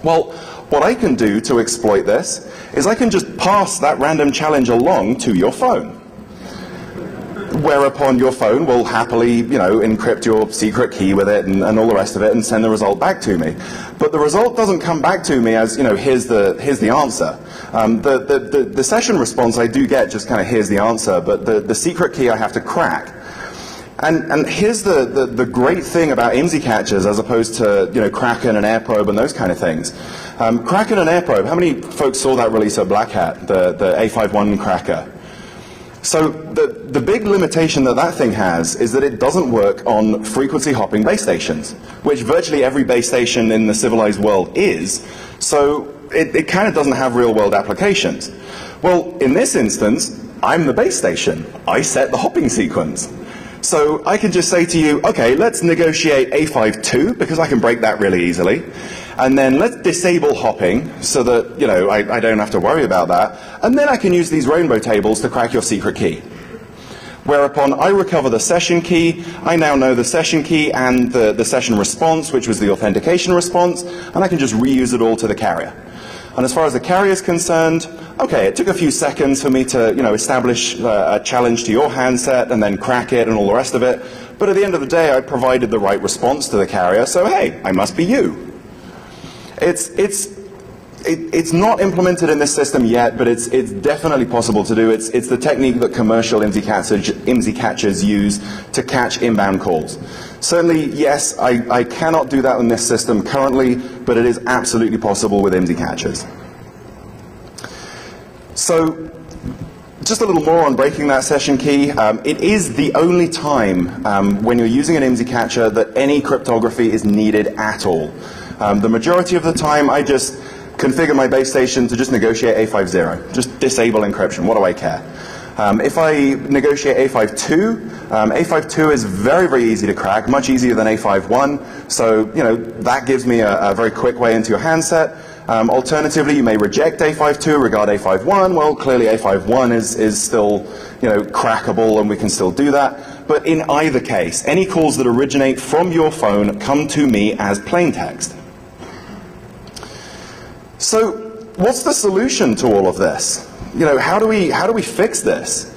Well, what I can do to exploit this is I can just pass that random challenge along to your phone, whereupon your phone will happily, encrypt your secret key with it and all the rest of it and send the result back to me. But the result doesn't come back to me as, here's the answer. The session response I do get just kind of here's the answer, but the secret key I have to crack. And here's the great thing about IMSI catchers as opposed to Kraken and AirProbe and those kind of things. Kraken and AirProbe, how many folks saw that release at Black Hat, the A51 cracker? So the big limitation that thing has is that it doesn't work on frequency hopping base stations, which virtually every base station in the civilized world is. So it kind of doesn't have real world applications. Well, in this instance, I'm the base station. I set the hopping sequence. So I can just say to you, okay, let's negotiate A52 because I can break that really easily. And then let's disable hopping so that, I don't have to worry about that. And then I can use these rainbow tables to crack your secret key. Whereupon I recover the session key, I now know the session key and the session response, which was the authentication response, and I can just reuse it all to the carrier. And as far as the carrier is concerned, okay, it took a few seconds for me to, establish a challenge to your handset and then crack it and all the rest of it. But at the end of the day, I provided the right response to the carrier, so hey, I must be you. It's not implemented in this system yet, but it's definitely possible to do. It's the technique that commercial IMSI catchers use to catch inbound calls. Certainly, yes, I cannot do that in this system currently, but it is absolutely possible with IMSI catchers. So, just a little more on breaking that session key. It is the only time when you're using an IMSI catcher that any cryptography is needed at all. The majority of the time, I just configure my base station to just negotiate A50. Just disable encryption. What do I care? If I negotiate A52, A52 is very, very easy to crack, much easier than A51. So, that gives me a very quick way into your handset. Alternatively, you may reject A52, regard A51. Well, clearly A51 is still, crackable, and we can still do that. But in either case, any calls that originate from your phone come to me as plain text. So, what's the solution to all of this? How do we fix this?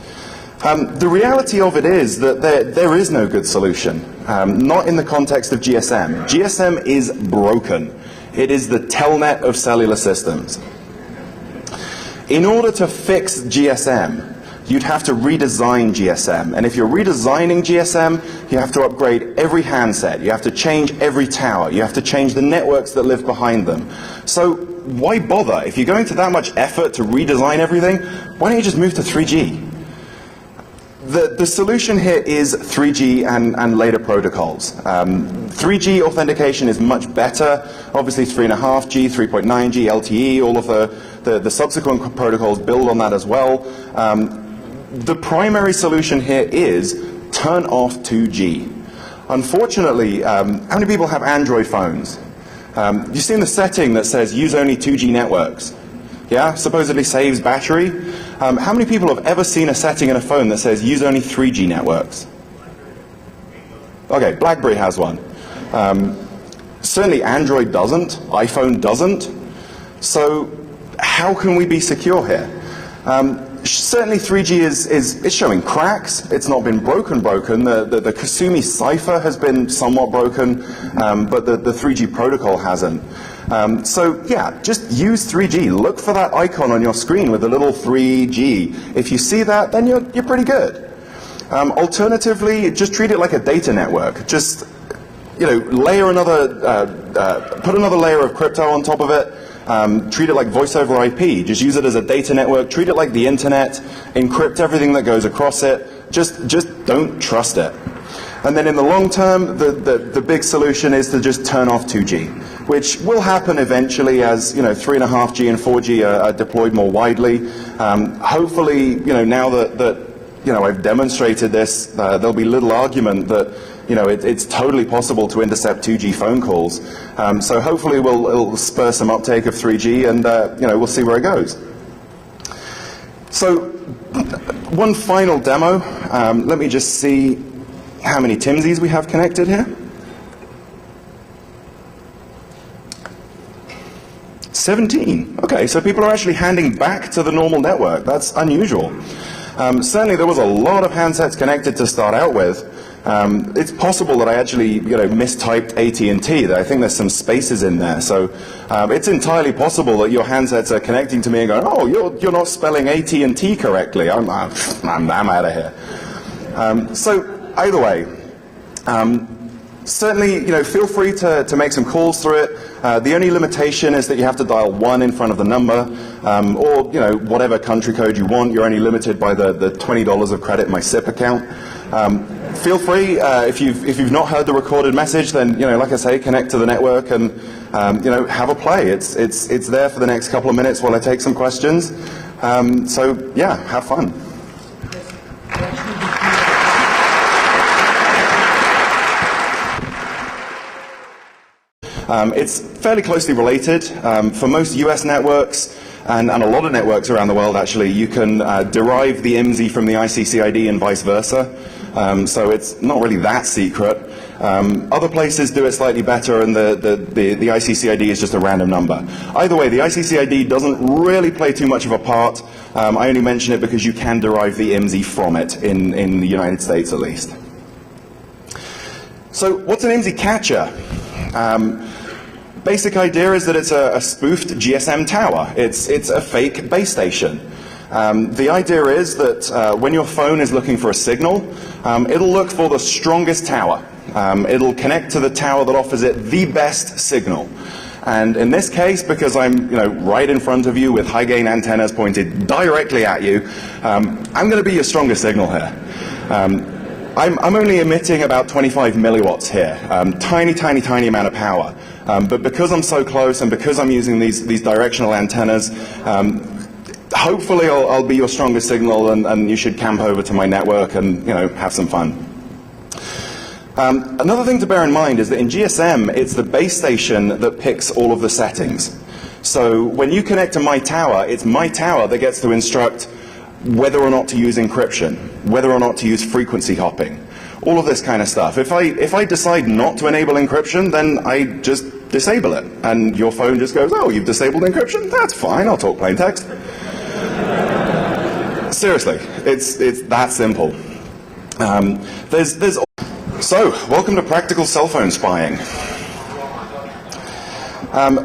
The reality of it is that there is no good solution, not in the context of GSM. GSM is broken. It is the telnet of cellular systems. In order to fix GSM, you'd have to redesign GSM. And if you're redesigning GSM, you have to upgrade every handset. You have to change every tower. You have to change the networks that live behind them. So why bother? If you're going to that much effort to redesign everything, why don't you just move to 3G? The solution here is 3G and later protocols. 3G authentication is much better. Obviously 3.5G, 3.9G, LTE, all of the subsequent protocols build on that as well. The primary solution here is turn off 2G. Unfortunately, how many people have Android phones? You've seen the setting that says use only 2G networks. Yeah, supposedly saves battery. How many people have ever seen a setting in a phone that says use only 3G networks? Okay, BlackBerry has one. Certainly Android doesn't, iPhone doesn't. So how can we be secure here? Certainly 3G is showing cracks. It's not been broken. The Kasumi cipher has been somewhat broken, but the 3G protocol hasn't. So yeah, just use 3G. Look for that icon on your screen with the little 3G. If you see that, then you're pretty good. Alternatively, just treat it like a data network. Just layer put another layer of crypto on top of it. Treat it like voice over IP. Just use it as a data network. Treat it like the internet. Encrypt everything that goes across it. Just don't trust it. And then in the long term, the big solution is to just turn off 2G, which will happen eventually as 3.5G and 4G are deployed more widely. Hopefully, now that I've demonstrated this, there'll be little argument that it's totally possible to intercept 2G phone calls. So hopefully it'll spur some uptake of 3G, and we'll see where it goes. So one final demo. Let me just see how many TIMSIs we have connected here. 17. Okay, so people are actually handing back to the normal network. That's unusual. Certainly there was a lot of handsets connected to start out with. It's possible that I actually mistyped AT&T. That I think there's some spaces in there. So it's entirely possible that your handsets are connecting to me and going, oh, you're not spelling AT&T correctly. I'm out of here. So either way, certainly feel free to make some calls through it. The only limitation is that you have to dial 1 in front of the number, or whatever country code you want. You're only limited by the $20 of credit in my SIP account. Feel free, if you've not heard the recorded message, then like I say, connect to the network and have a play. It's there for the next couple of minutes while I take some questions. So yeah, have fun. It's fairly closely related. For most US networks, and a lot of networks around the world actually, you can derive the IMSI from the ICCID and vice versa. So it's not really that secret. Other places do it slightly better, and the ICCID is just a random number. Either way, the ICCID doesn't really play too much of a part. I only mention it because you can derive the IMSI from it, in the United States at least. So what's an IMSI catcher? Basic idea is that it's a spoofed GSM tower. It's a fake base station. The idea is that when your phone is looking for a signal, it'll look for the strongest tower. It'll connect to the tower that offers it the best signal. And in this case, because I'm right in front of you with high gain antennas pointed directly at you, I'm going to be your strongest signal here. I'm only emitting about 25 milliwatts here, tiny amount of power. But because I'm so close and because I'm using these directional antennas, hopefully I'll be your strongest signal, and you should camp over to my network and have some fun. Another thing to bear in mind is that in GSM, it's the base station that picks all of the settings. So when you connect to my tower, it's my tower that gets to instruct whether or not to use encryption, whether or not to use frequency hopping, all of this kind of stuff. If I decide not to enable encryption, then I just disable it, and your phone just goes, oh, you've disabled encryption? That's fine, I'll talk plain text. Seriously, it's that simple. So, welcome to practical cell phone spying.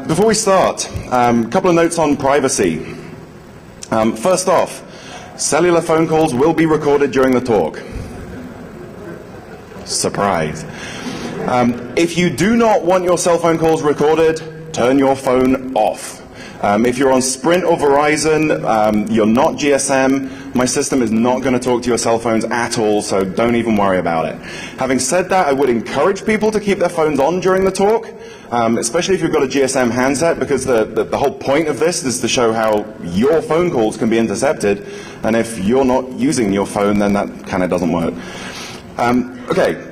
Before we start, a couple of notes on privacy. First off, cellular phone calls will be recorded during the talk. Surprise. If you do not want your cell phone calls recorded, turn your phone off. If you're on Sprint or Verizon, you're not GSM, my system is not going to talk to your cell phones at all, so don't even worry about it. Having said that, I would encourage people to keep their phones on during the talk, especially if you've got a GSM handset, because the whole point of this is to show how your phone calls can be intercepted, and if you're not using your phone, then that kind of doesn't work. Okay.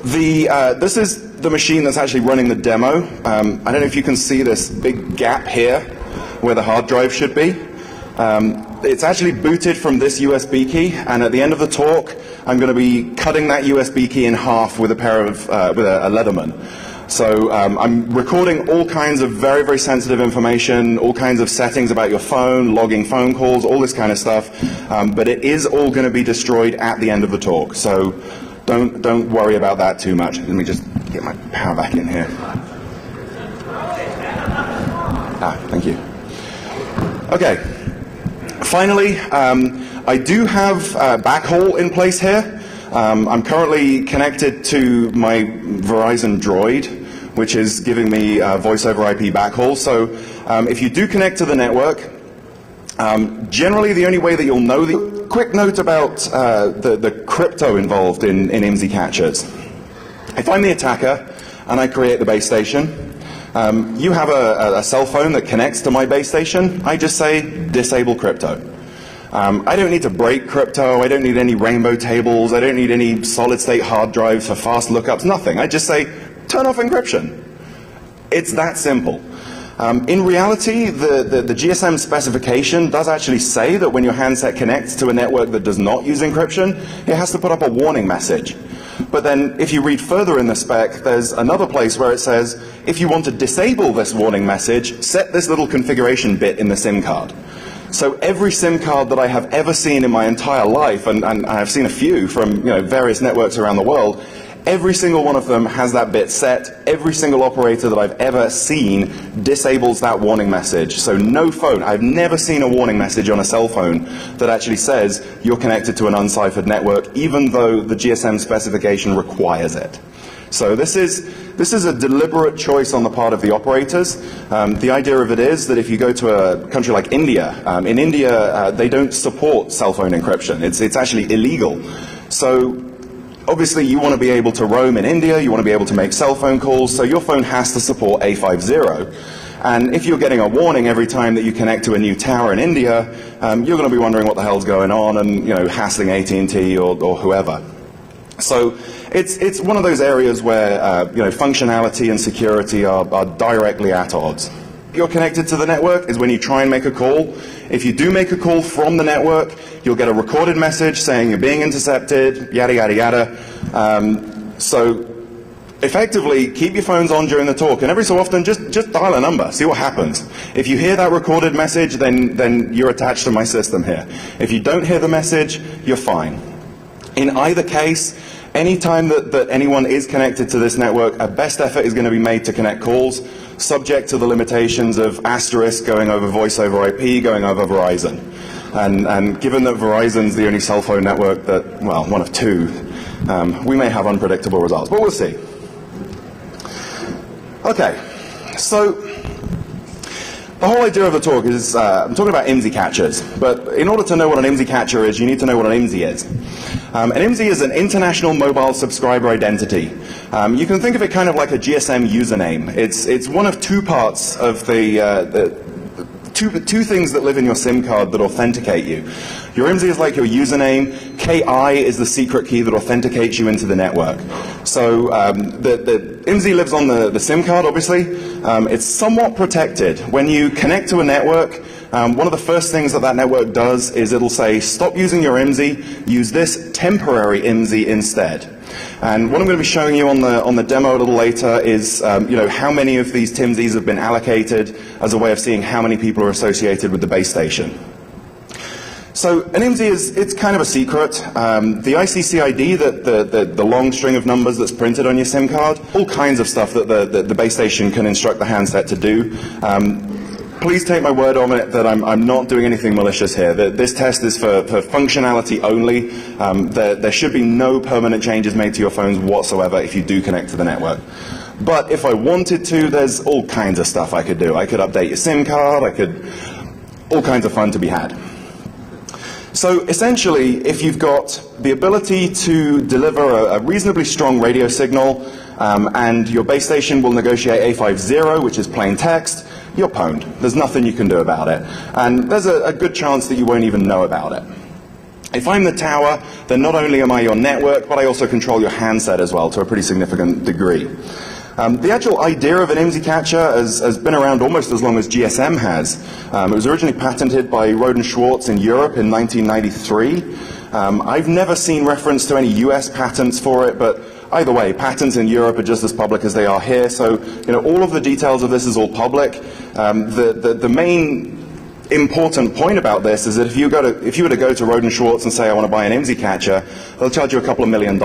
This is the machine that's actually running the demo. I don't know if you can see this big gap here where the hard drive should be. It's actually booted from this USB key, and at the end of the talk, I'm going to be cutting that USB key in half with a pair of with a Leatherman. So I'm recording all kinds of very, very sensitive information, all kinds of settings about your phone, logging phone calls, all this kind of stuff. But it is all going to be destroyed at the end of the talk. So don't worry about that too much. Let me just get my power back in here. Thank you. Okay. Finally, I do have backhaul in place here. I'm currently connected to my Verizon Droid, which is giving me voice over IP backhaul. So if you do connect to the network, generally the only way that you'll know the... Quick note about the crypto involved in IMSI catchers. If I'm the attacker and I create the base station, you have a cell phone that connects to my base station, I just say disable crypto. I don't need to break crypto, I don't need any rainbow tables, I don't need any solid state hard drives for fast lookups, nothing. I just say turn off encryption. It's that simple. In reality, the GSM specification does actually say that when your handset connects to a network that does not use encryption, it has to put up a warning message. But then if you read further in the spec, there's another place where it says, if you want to disable this warning message, set this little configuration bit in the SIM card. So every SIM card that I have ever seen in my entire life, and I've seen a few from various networks around the world, every single one of them has that bit set. Every single operator that I've ever seen disables that warning message. So no phone, I've never seen a warning message on a cell phone that actually says you're connected to an unciphered network, even though the GSM specification requires it. So this is a deliberate choice on the part of the operators. The idea of it is that if you go to a country like India, in India they don't support cell phone encryption. It's actually illegal. So obviously, you want to be able to roam in India, you want to be able to make cell phone calls, so your phone has to support A50. And if you're getting a warning every time that you connect to a new tower in India, you're going to be wondering what the hell's going on and hassling AT&T or whoever. So it's one of those areas where functionality and security are directly at odds. You're connected to the network is when you try and make a call. If you do make a call from the network, you'll get a recorded message saying you're being intercepted, yada, yada, yada. So effectively, keep your phones on during the talk, and every so often, just dial a number, see what happens. If you hear that recorded message, then you're attached to my system here. If you don't hear the message, you're fine. In either case, any time that anyone is connected to this network, a best effort is going to be made to connect calls, subject to the limitations of asterisk going over voice over IP, going over Verizon. And given that Verizon's the only cell phone network that, well, one of two, we may have unpredictable results, but we'll see. Okay, so the whole idea of the talk is, I'm talking about IMSI catchers, but in order to know what an IMSI catcher is, you need to know what an IMSI is. An IMSI is an international mobile subscriber identity. You can think of it kind of like a GSM username. It's one of two parts of two things that live in your SIM card that authenticate you. Your IMSI is like your username. KI is the secret key that authenticates you into the network. So the IMSI lives on the SIM card, obviously. It's somewhat protected. When you connect to a network, one of the first things that network does is it'll say, stop using your IMSI, use this temporary IMSI instead. And what I'm going to be showing you on the demo a little later is how many of these TIMSIs have been allocated as a way of seeing how many people are associated with the base station. So an IMSI it's kind of a secret. The ICC ID, the long string of numbers that's printed on your SIM card, all kinds of stuff that the base station can instruct the handset to do. please take my word on it that I'm not doing anything malicious here. This test is for functionality only. There should be no permanent changes made to your phones whatsoever if you do connect to the network. But if I wanted to, there's all kinds of stuff I could do. I could update your SIM card, all kinds of fun to be had. So essentially, if you've got the ability to deliver a reasonably strong radio signal, and your base station will negotiate A50, which is plain text, you're pwned. There's nothing you can do about it. And there's a good chance that you won't even know about it. If I'm the tower, then not only am I your network, but I also control your handset as well to a pretty significant degree. The actual idea of an IMSI catcher has been around almost as long as GSM has. It was originally patented by Roden Schwartz in Europe in 1993. I've never seen reference to any US patents for it, but either way, patents in Europe are just as public as they are here, so all of the details of this is all public. The main important point about this is that if you were to go to Roden Schwartz and say, I want to buy an IMSI catcher, they'll charge you a couple of $1 million.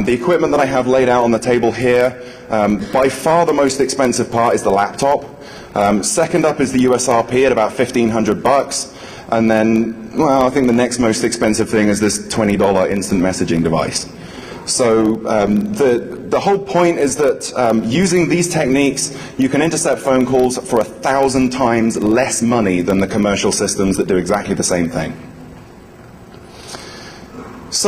The equipment that I have laid out on the table here, by far the most expensive part is the laptop. Second up is the USRP at about $1,500. And then, well, I think the next most expensive thing is this $20 instant messaging device. So the whole point is that using these techniques, you can intercept phone calls for 1,000 times less money than the commercial systems that do exactly the same thing. So